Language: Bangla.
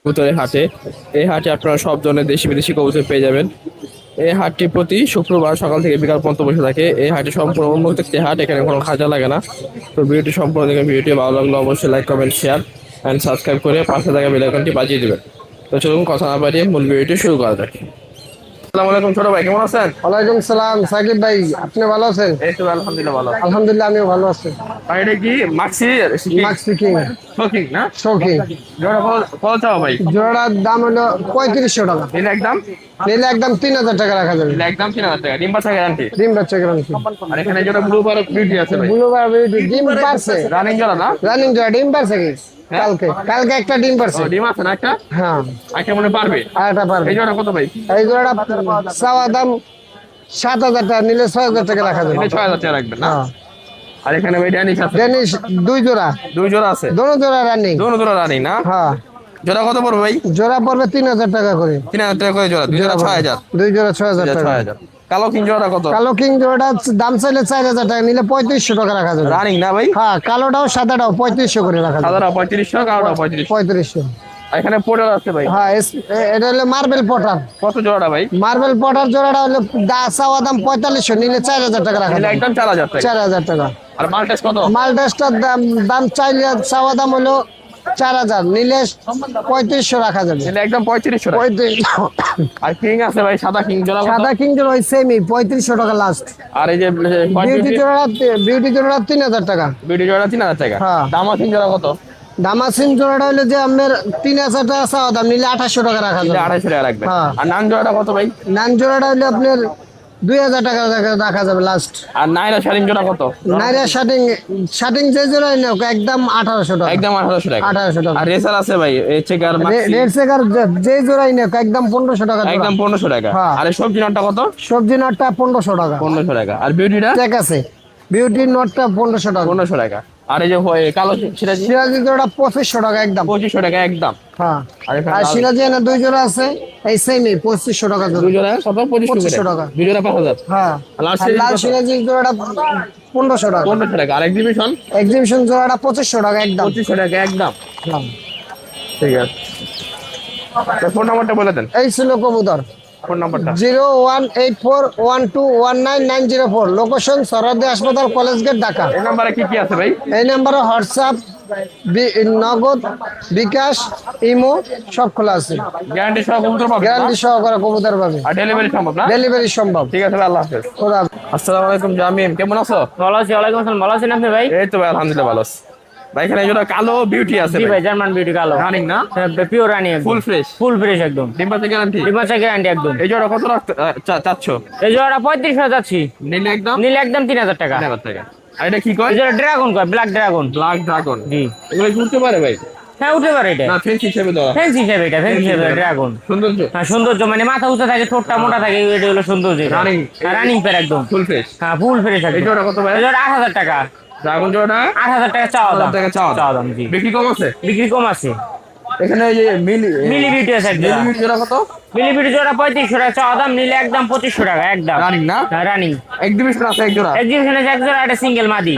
কবুতরের হাটে। এই হাটে আপনারা সব ধরনের দেশি বিদেশি কবুতর পেয়ে যাবেন। এই হাটটি প্রতি শুক্রবার সকাল থেকে বিকাল পর্যন্ত বসে থাকে। এই হাটটি সম্পূর্ণ উন্মুক্ত একটি হাট, এখানে কোনো খাজা লাগে না। তো ভিডিওটি সম্পূর্ণ দেখে ভিডিওটি ভালো লাগলো অবশ্যই like comment share and subscribe করে পাশে থাকা বেল আইকনটি বাজিয়ে দেবেন। তো চলুন কথা না বাড়িয়ে মূল ভিডিওটি শুরু করা যাক। আসসালামু আলাইকুম ছোট ভাই, কেমন আছেন? ওয়ালাইকুম সালাম সাকিব ভাই, আপনি ভালো আছেন? এই তো আলহামদুলিল্লাহ ভালো। আলহামদুলিল্লাহ আমিও ভালো আছি। ভাই এটা কি মাক্সি মার্ক স্পিকিং। শৌখিন না? শৌখিন। জোড়া কত চাও ভাই? জোড়ার দাম হলো 3500 টাকা। নিলে একদম নিলে একদম 3000 টাকা রাখা যাবে। নিলে একদম 3000 টাকা। ডিম বাচ্চা গ্যারান্টি। ডিম বাচ্চা গ্যারান্টি। আর এখানে যেটা ব্লু বার বিউটি আছে ভাই, ব্লু বার বিউটি ডিম পারছে। রানিং জোড়া না? রানিং জোড়া ডিম পারছে কি? কালকে কালকে একটা ডিম পারছে। ডিম আছে না একটা? হ্যাঁ, একটা মনে পারবে। আর একটা পারবে। এই জোড়া কত ভাই? এই জোড়াটা চাওয়া দাম 7000 টাকা, নিলে 6000 টাকা রাখা যাবে। এটা 6000 টাকা রাখবেন না? হ্যাঁ। আর এখানে ভাই ড্যানিশ আছে। ডেনিশ দুই জোড়া। দুই জোড়া আছে। দোনো জোড়া রানিং। দুটো জোড়া রানিং না? হ্যাঁ। জোড়া কত পড়বে ভাই? জোড়া পড়বে 3000 টাকা করে। 3000 টাকা করে জোড়া। দুই জোড়া 6000। দুই জোড়া 6000 টাকা। 6000। কালো কিং জোড়া কত? কালো কিং জোড়াটা দাম চাইলে 4000 টাকা, নিলে 3500 টাকা রাখা যাবে। রানিং না ভাই? হ্যাঁ, কালোটাও সাদাটাও 3500 করে রাখা যাবে। সাদাটা 3500, কালোটা 3500। 3500। আর এখানে পোর্টার আছে ভাই। হ্যাঁ, এটা হলো মার্বেল পটার। কত জোড়াটা ভাই? মার্বেল পটার জোড়াটা হলো চাওয়া দাম 4500, নিলে 4000 টাকা রাখা নিলে যাবে। একদম 4000 টাকা। 4000 টাকা। আর মাল্টেস কত? মালটেস্টার দাম চাইলে চাওয়া দাম হলো 4000, নিলে 3500 রাখা যাবে। নিলে একদম 3500 টাকা। 3500। আর কিং আছে ভাই, সাদা কিং জোড়া কত? সাদা কিং জোড়া ওই সেমই 3500 টাকা লাস্ট। আর এই যে বিউটি জোড়া 3000 টাকা। বিউটি জোড়া 3000 টাকা। হ্যাঁ। দামা কিং জোড়া কত? দামাসিন জোড়াটা হলো যে আপনার 3000 টাকা চাওয়া দাম, নিলে 2800 টাকা রাখা নিলে যাবে। 2800 টাকা রাখবেন। হ্যাঁ। আর নান জোড়াটা কত ভাই? নান জোড়াটা হলো আপনার 2000 টাকা রাখা যাবে লাস্ট। আর নাইরা শাড়িন জোড়া কত? নাইরা শার্টিং শার্টিং যে জোড়াই নাও একদম 1800 টাকা। একদম 1800 টাকা। 1800 টাকা। আর রেসার আছে ভাই, এই চেকার মাক্সি রেড সেকার যে জোড়াই নাও একদম 1500 টাকা। একদম 1500 টাকা। হ্যাঁ। আর এই সবজি নটটা কত? সবজি নটটা 1500 টাকা। 1500 টাকা। আর বিউটিটা? ঠিক আছে, বিউটি নটটা 1500 টাকা। 1500 টাকা। আর এই যে কালো সিরাজি? সিরাজি জোড়া 2500 টাকা একদম। 2500 টাকা একদম। হ্যাঁ। আর এখানে আর লাল- সিরাজি এনে দুই জোড়া আছে, এই সেমই 2500 টাকা দুই জোড়া। জোড়া কত? 2500 টাকা। টাকা। দুই জোড়া 5000। হ্যাঁ। আর লাল আর সিরাজি লাল কত? সিরাজি জোড়াটা 1500 টাকা। 1500 টাকা। আর এক্সিবিশন? এক্সিবিশন জোড়াটা 2500 টাকা একদম। 2500 টাকা একদম। হ্যাঁ। ঠিক আছে। তো ফোন নাম্বারটা বলে দেন। এই ছিল কবুতর। ফোন নাম্বারটা। 01841219904, লোকেশন সরদি হাসপাতাল, কলেজ গেট, ঢাকা। এই নাম্বারে কি কি আছে ভাই? এই নাম্বারে হোয়াটসঅ্যাপ, নগদ, বিকাশ, ইমো সব খোলা আছে। গ্যারান্টি সহ কবুতর পাবেন না? গ্যারান্টি সহকারে কবুতর পাবে। আর ডেলিভারি সম্ভব না? ডেলিভারি সম্ভব। ঠিক আছে ভাই, আল্লাহ হাফেজ। খোদা। আসসালামু আলাইকুম জামিম, কেমন আছো? ভালো আছি, ওয়ালাইকুম আসসালাম। ভালো আছেন আপনি ভাই? এই তো ভাই আলহামদুলিল্লাহ ভালো আছি। ভাই এখানে যেটা কালো বিউটি আছে জি ভাই, ভাই, জার্মান বিউটি কালো রানিং না? পিওর রানি, ফুল ফ্রেশ, ফুল ফ্রেশ একদম। ডিম বাচ্চা গ্যারান্টি। ডিমাচা গ্যারান্টি একদম। এই জোড়া কত চাচ্ছ? এই জোড়াটা 3500 যাচ্ছি, নিলে একদম নিলে একদম 3000 টাকা। 3000 টাকা। আর এটা কি কয়? এই জোড়া ড্রাগন কয়, ব্ল্যাক ড্রাগন। Black dragon. জি। এগুলো কি উঠতে পারে ভাই? হ্যাঁ, উঠতে পারে এটা। না ফেন্স হিসেবে দেওয়া। ফ্যান্সি হিসেবে, এটা ফ্যান্সি হিসেবে ড্রাগন। সৌন্দর্য। হ্যাঁ, সৌন্দর্য মানে মাথা উঁচা থাকে, ঠোঁটটা মোটা থাকে, এটা হলো সৌন্দর্য। রানিং। রানিং পেয়ার একদম। Full fresh. হ্যাঁ, ফুল ফ্রেশ এই একদম। জোড়া কত ভাই? এই জোড়া 8000 টাকা। ড্রাগন জোড়া 8000 টাকা চাওয়া দাম। 8000 টাকা চাওয়া চাওয়া দাম, জি। বিক্রি কম আছে? বিক্রি কম আছে। এখানে এই যে মিলি বিউটি আছে একটা। মিলি বিউটি জোড়া কত? মিলি বিউটি জোড়া 3500 টাকা চাওয়া দাম, নিলে একদম 2500 টাকা একদম। রানিং না? রানিং। এক্সিবিশন আছে এক জোড়া। এক্সিবিশনে এক জোড়া, একটা সিঙ্গেল মাদি।